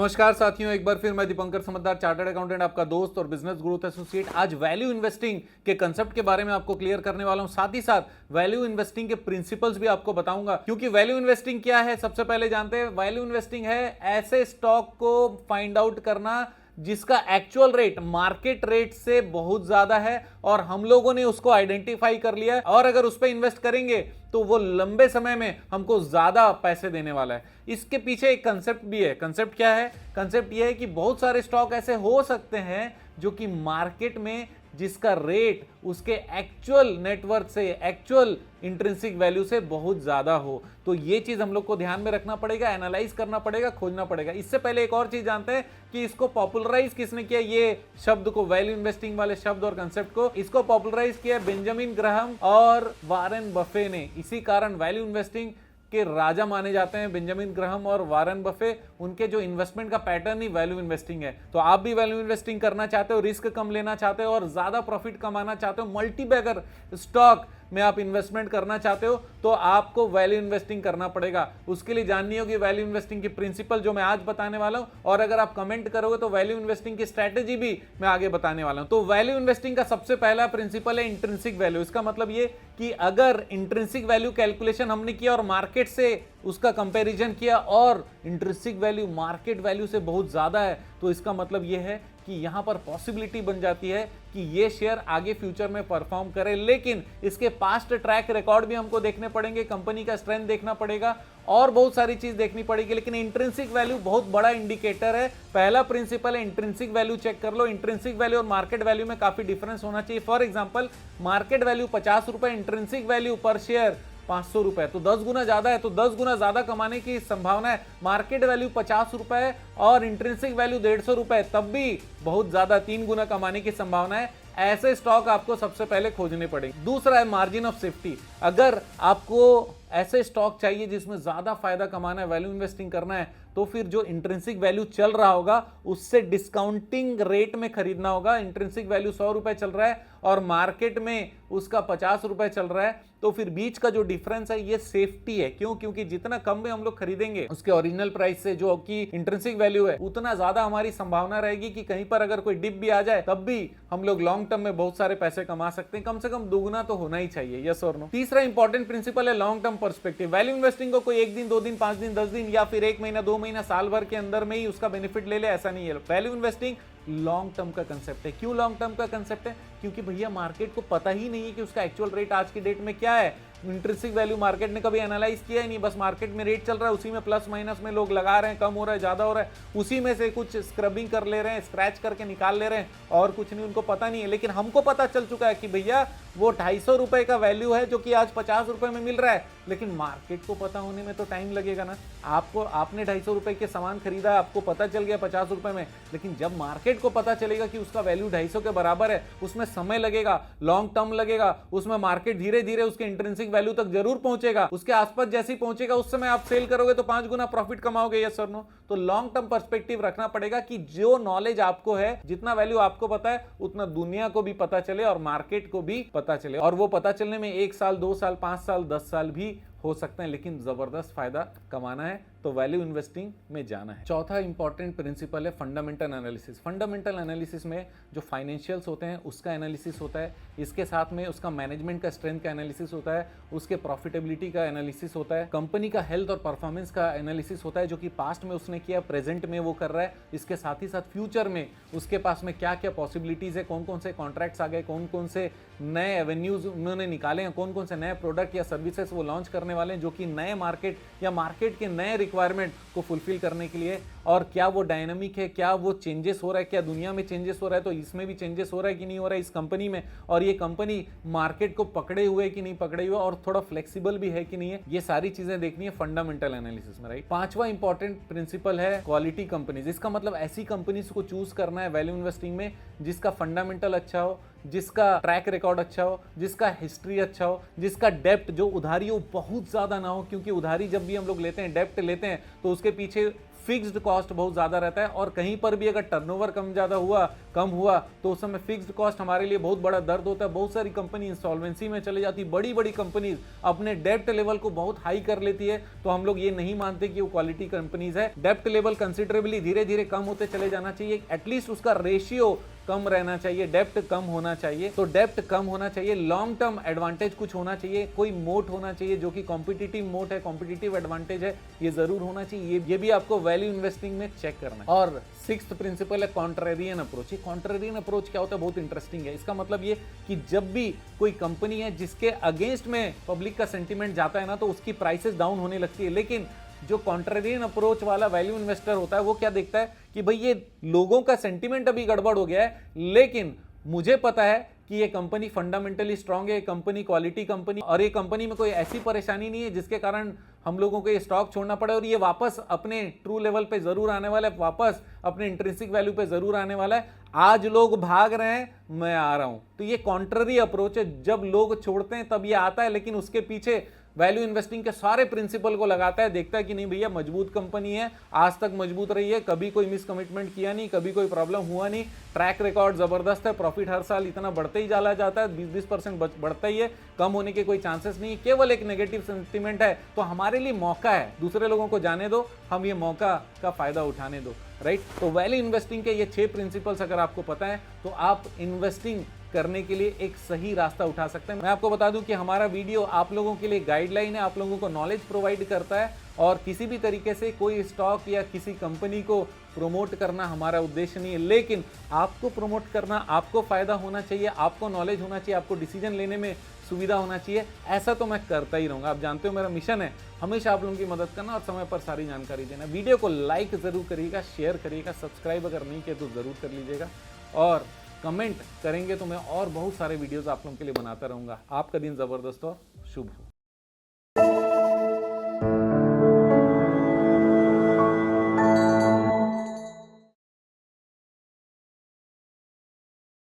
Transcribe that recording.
नमस्कार साथियों, एक बार फिर मैं दीपंकर समझदार, चार्टर्ड अकाउंटेंट, आपका दोस्त और बिजनेस ग्रोथ एसोसिएट आज वैल्यू इन्वेस्टिंग के कंसेप्ट के बारे में आपको क्लियर करने वाला हूं। साथ ही साथ वैल्यू इन्वेस्टिंग के प्रिंसिपल्स भी आपको बताऊंगा। क्योंकि वैल्यू इन्वेस्टिंग क्या है, सबसे पहले जानते हैं। वैल्यू इन्वेस्टिंग है ऐसे स्टॉक को फाइंड आउट करना जिसका एक्चुअल रेट मार्केट रेट से बहुत ज्यादा है और हम लोगों ने उसको आइडेंटिफाई कर लिया है, और अगर उस पर इन्वेस्ट करेंगे तो वो लंबे समय में हमको ज्यादा पैसे देने वाला है। इसके पीछे एक कंसेप्ट भी है। कंसेप्ट क्या है? कंसेप्ट ये है कि बहुत सारे स्टॉक ऐसे हो सकते हैं जो कि मार्केट में जिसका रेट उसके एक्चुअल नेटवर्थ से, एक्चुअल इंट्रिंसिक वैल्यू से बहुत ज्यादा हो। तो ये चीज हम लोग को ध्यान में रखना पड़ेगा, एनालाइज करना पड़ेगा, खोजना पड़ेगा। इससे पहले एक और चीज जानते हैं कि इसको पॉपुलराइज किसने किया। ये शब्द को, वैल्यू इन्वेस्टिंग वाले शब्द और कंसेप्ट को, इसको पॉपुलराइज किया बेंजामिन ग्राहम और वारेन बफे ने। इसी कारण वैल्यू इन्वेस्टिंग के राजा माने जाते हैं बेंजामिन ग्राहम और वारेन बफे। उनके जो इन्वेस्टमेंट का पैटर्न ही वैल्यू इन्वेस्टिंग है। तो आप भी वैल्यू इन्वेस्टिंग करना चाहते हो, रिस्क कम लेना चाहते हो और ज्यादा प्रॉफिट कमाना चाहते हो, मल्टी बैगर स्टॉक में आप इन्वेस्टमेंट करना चाहते हो, तो आपको वैल्यू इन्वेस्टिंग करना पड़ेगा। उसके लिए जाननी होगी वैल्यू इन्वेस्टिंग की प्रिंसिपल, जो मैं आज बताने वाला हूं। और अगर आप कमेंट करोगे तो वैल्यू इन्वेस्टिंग की स्ट्रैटेजी भी मैं आगे बताने वाला हूं। तो वैल्यू इन्वेस्टिंग का सबसे पहला प्रिंसिपल है इंट्रिंसिक वैल्यू। इसका मतलब ये कि अगर इंट्रिंसिक वैल्यू कैलकुलेशन हमने किया और मार्केट से उसका कंपैरिजन किया और इंट्रिंसिक वैल्यू मार्केट वैल्यू से बहुत ज्यादा है, तो इसका मतलब यह है कि यहां पर पॉसिबिलिटी बन जाती है कि ये शेयर आगे फ्यूचर में परफॉर्म करे। लेकिन इसके पास्ट ट्रैक रिकॉर्ड भी हमको देखने पड़ेंगे, कंपनी का स्ट्रेंथ देखना पड़ेगा और बहुत सारी चीज देखनी पड़ेगी। लेकिन इंट्रिंसिक वैल्यू बहुत बड़ा इंडिकेटर है। पहला प्रिंसिपल है इंट्रिंसिक वैल्यू चेक कर लो। इंट्रिंसिक वैल्यू और मार्केट वैल्यू में काफी डिफरेंस होना चाहिए। फॉर एग्जांपल, मार्केट वैल्यू 50 रुपए, इंट्रिंसिक वैल्यू पर शेयर 500 रुपए, तो 10 गुना ज्यादा है। तो 10 गुना ज्यादा कमाने की संभावना है। मार्केट वैल्यू 50 रुपए और इंट्रिंसिक वैल्यू 150 रुपए, तब भी बहुत ज्यादा, 3 गुना कमाने की संभावना है। ऐसे स्टॉक आपको सबसे पहले खोजने पड़ेंगे। दूसरा है मार्जिन ऑफ सेफ्टी। अगर आपको ऐसे स्टॉक चाहिए जिसमें ज्यादा फायदा कमाना है, वैल्यू इन्वेस्टिंग करना है, तो फिर जो इंट्रिंसिक वैल्यू चल रहा होगा उससे डिस्काउंटिंग रेट में खरीदना होगा। इंट्रिंसिक वैल्यू 100 रुपए चल रहा है और मार्केट में उसका 50 रुपए चल रहा है, तो फिर बीच का जो डिफरेंस है ये सेफ्टी है। क्यों? क्योंकि जितना कम में हम लोग खरीदेंगे उसके ओरिजिनल प्राइस से, जो कि इंट्रिंसिक वैल्यू है, उतना ज्यादा हमारी संभावना रहेगी कि कहीं पर अगर कोई डिप भी आ जाए तब भी हम लोग लॉन्ग टर्म में बहुत सारे पैसे कमा सकते हैं। कम से कम दुगुना तो होना ही चाहिए। यस और नो? तीसरा इंपॉर्टेंट प्रिंसिपल है long term perspective. Value investing को कोई 1 दिन, 2 दिन, 5 दिन, 10 दिन या फिर 1 महीना, 2 महीना, साल भर के अंदर में ही उसका बेनिफिट ले ले, ऐसा नहीं है। वैल्यू इन्वेस्टिंग लॉन्ग टर्म का कंसेप्ट है। क्यों लॉन्ग टर्म का कंसेप्ट है? क्योंकि भैया मार्केट को पता ही नहीं है कि उसका एक्चुअल रेट आज की डेट में क्या है। इंट्रिंसिक वैल्यू मार्केट ने कभी एनालाइज किया ही नहीं। बस मार्केट में रेट चल रहा है, उसी में प्लस माइनस में लोग लगा रहे हैं, कम हो रहा है, ज्यादा हो रहा है, उसी में से कुछ स्क्रबिंग कर ले रहे हैं, स्क्रैच करके निकाल ले रहे हैं और कुछ नहीं, उनको पता नहीं है। लेकिन हमको पता चल चुका है कि भैया वो 250 रुपए का वैल्यू है जो कि आज 50 रुपए में मिल रहा है। लेकिन मार्केट को पता होने में तो टाइम लगेगा ना। आपने 250 रुपए के सामान खरीदा, आपको पता चल गया 50 रुपए में, लेकिन जब मार्केट को पता चलेगा कि उसका वैल्यू 250 के बराबर है, उसमें समय लगेगा, लॉन्ग टर्म लगेगा, उसमें मार्केट धीरे धीरे उसके इंट्रिंसिक वैल्यू तक जरूर पहुंचेगा। उसके आसपास जैसे ही पहुंचेगा उस समय आप सेल करोगे तो 5 गुना प्रॉफिट कमाओगे। यस और नो? तो लॉन्ग टर्म पर्सपेक्टिव रखना पड़ेगा कि जो नॉलेज आपको है, जितना वैल्यू आपको पता है, उतना दुनिया को भी पता चले और मार्केट को भी पता चले। और वो पता चलने में 1 साल, 2 साल, 5 साल, 10 साल भी हो सकते हैं, लेकिन जबरदस्त फायदा कमाना है तो वैल्यू इन्वेस्टिंग में जाना है। चौथा इंपॉर्टेंट प्रिंसिपल है फंडामेंटल एनालिसिस। फंडामेंटल एनालिसिस में जो फाइनेंशियल्स होते हैं उसका एनालिसिस होता है, इसके साथ में उसका मैनेजमेंट का स्ट्रेंथ का एनालिसिस होता है, उसके प्रॉफिटेबिलिटी का एनालिसिस होता है, कंपनी का हेल्थ और परफॉर्मेंस का एनालिसिस होता है, जो कि पास्ट में उसने किया, प्रेजेंट में वो कर रहा है। इसके साथ ही साथ फ्यूचर में उसके पास में क्या क्या पॉसिबिलिटीज है, कौन कौन से कॉन्ट्रैक्ट्स आ गए, कौन कौन से नए एवेन्यूज उन्होंने निकाले हैं, कौन कौन से नए प्रोडक्ट या सर्विसेज वो लॉन्च करने वाले हैं जो कि नए मार्केट या मार्केट के नए रिक्वायरमेंट को फुलफिल करने के लिए, और क्या वो डायनामिक है, क्या वो चेंजेस हो रहा है, क्या दुनिया में चेंजेस हो रहा है तो इसमें भी चेंजेस हो रहा है कि नहीं हो रहा है इस कंपनी में, और ये कंपनी मार्केट को पकड़े हुए कि नहीं पकड़े हुए और थोड़ा फ्लेक्सिबल भी है कि नहीं है। ये सारी चीजें देखनी है फंडामेंटल एनालिसिस में, राइट? पांचवा इंपॉर्टेंट प्रिंसिपल है क्वालिटी कंपनीज। इसका मतलब ऐसी कंपनीज को चूज करना है वैल्यू इन्वेस्टिंग में जिसका फंडामेंटल अच्छा हो, जिसका ट्रैक रिकॉर्ड अच्छा हो, जिसका हिस्ट्री अच्छा हो, जिसका डेप्थ, जो उधारी हो बहुत ज्यादा ना हो। क्योंकि उधारी जब भी हम लोग लेते हैं, डेप्थ लेते हैं, तो उसके पीछे फिक्स्ड कॉस्ट बहुत ज्यादा रहता है और कहीं पर भी अगर टर्नओवर कम हुआ तो उस समय फिक्स्ड कॉस्ट हमारे लिए बहुत बड़ा दर्द होता है। बहुत सारी कंपनी इंसॉल्वेंसी में चली जाती, बड़ी बड़ी कंपनीज अपने डेप्ट लेवल को बहुत हाई कर लेती है। तो हम लोग ये नहीं मानते कि वो क्वालिटी कंपनीज है। डेप्ट लेवल कंसिडरेबली धीरे धीरे कम होते चले जाना चाहिए, एटलीस्ट उसका रेशियो कम रहना चाहिए, डेप्ट कम होना चाहिए। तो डेप्ट कम होना चाहिए, लॉन्ग टर्म एडवांटेज कुछ होना चाहिए, कोई मोट होना चाहिए जो कि कॉम्पिटिटिव मोट है, कॉम्पिटिटिव एडवांटेज है, ये जरूर होना चाहिए। ये भी आपको वैल्यू इन्वेस्टिंग में चेक करना है। और सिक्स्थ प्रिंसिपल है कॉन्ट्रेरियन अप्रोच। ये कॉन्ट्रेरियन अप्रोच क्या होता है, बहुत इंटरेस्टिंग है। इसका मतलब ये कि जब भी कोई कंपनी है जिसके अगेंस्ट में पब्लिक का सेंटीमेंट जाता है ना, तो उसकी प्राइसेस डाउन होने लगती है। लेकिन जो कॉन्ट्रेरियन अप्रोच वाला वैल्यू इन्वेस्टर होता है वो क्या देखता है कि भाई ये लोगों का सेंटीमेंट अभी गड़बड़ हो गया है, लेकिन मुझे पता है कि ये कंपनी फंडामेंटली स्ट्रांग है, ये कंपनी क्वालिटी कंपनी, और ये कंपनी में कोई ऐसी परेशानी नहीं है जिसके कारण हम लोगों को ये स्टॉक छोड़ना पड़े, और ये वापस अपने ट्रू लेवल पे जरूर आने वाला है, वापस अपने इंट्रिंसिक वैल्यू पे जरूर आने वाला है। आज लोग भाग रहे हैं, मैं आ रहा हूं। तो ये कॉन्ट्ररी अप्रोच है, जब लोग छोड़ते हैं तब ये आता है, लेकिन उसके पीछे वैल्यू इन्वेस्टिंग के सारे प्रिंसिपल को लगाता है, देखता है कि नहीं भैया मजबूत कंपनी है, आज तक मजबूत रही है, कभी कोई मिस कमिटमेंट किया नहीं, कभी कोई प्रॉब्लम हुआ नहीं, ट्रैक रिकॉर्ड जबरदस्त है, प्रॉफिट हर साल इतना बढ़ते ही चला जाता है, 20% बढ़ता ही है, कम होने के कोई चांसेस नहीं, केवल एक नेगेटिव सेंटिमेंट है। तो हमारे लिए मौका है, दूसरे लोगों को जाने दो, हम ये मौका का फायदा उठाने दो, राइट। तो वैल्यू इन्वेस्टिंग के ये 6 प्रिंसिपल्स अगर आपको पता है तो आप इन्वेस्टिंग करने के लिए एक सही रास्ता उठा सकते हैं। मैं आपको बता दूं कि हमारा वीडियो आप लोगों के लिए गाइडलाइन है, आप लोगों को नॉलेज प्रोवाइड करता है, और किसी भी तरीके से कोई स्टॉक या किसी कंपनी को प्रमोट करना हमारा उद्देश्य नहीं है। लेकिन आपको प्रमोट करना, आपको फायदा होना चाहिए, आपको नॉलेज होना चाहिए, आपको डिसीजन लेने में सुविधा होना चाहिए, ऐसा तो मैं करता ही रहूंगा। आप जानते हो मेरा मिशन है हमेशा आप लोगों की मदद करना और समय पर सारी जानकारी देना। वीडियो को लाइक जरूर करिएगा, शेयर करिएगा, सब्सक्राइब अगर नहीं किया तो जरूर कर लीजिएगा, और कमेंट करेंगे तो मैं और बहुत सारे वीडियोस आप लोगों के लिए बनाता रहूंगा। आपका दिन जबरदस्त और शुभ हो।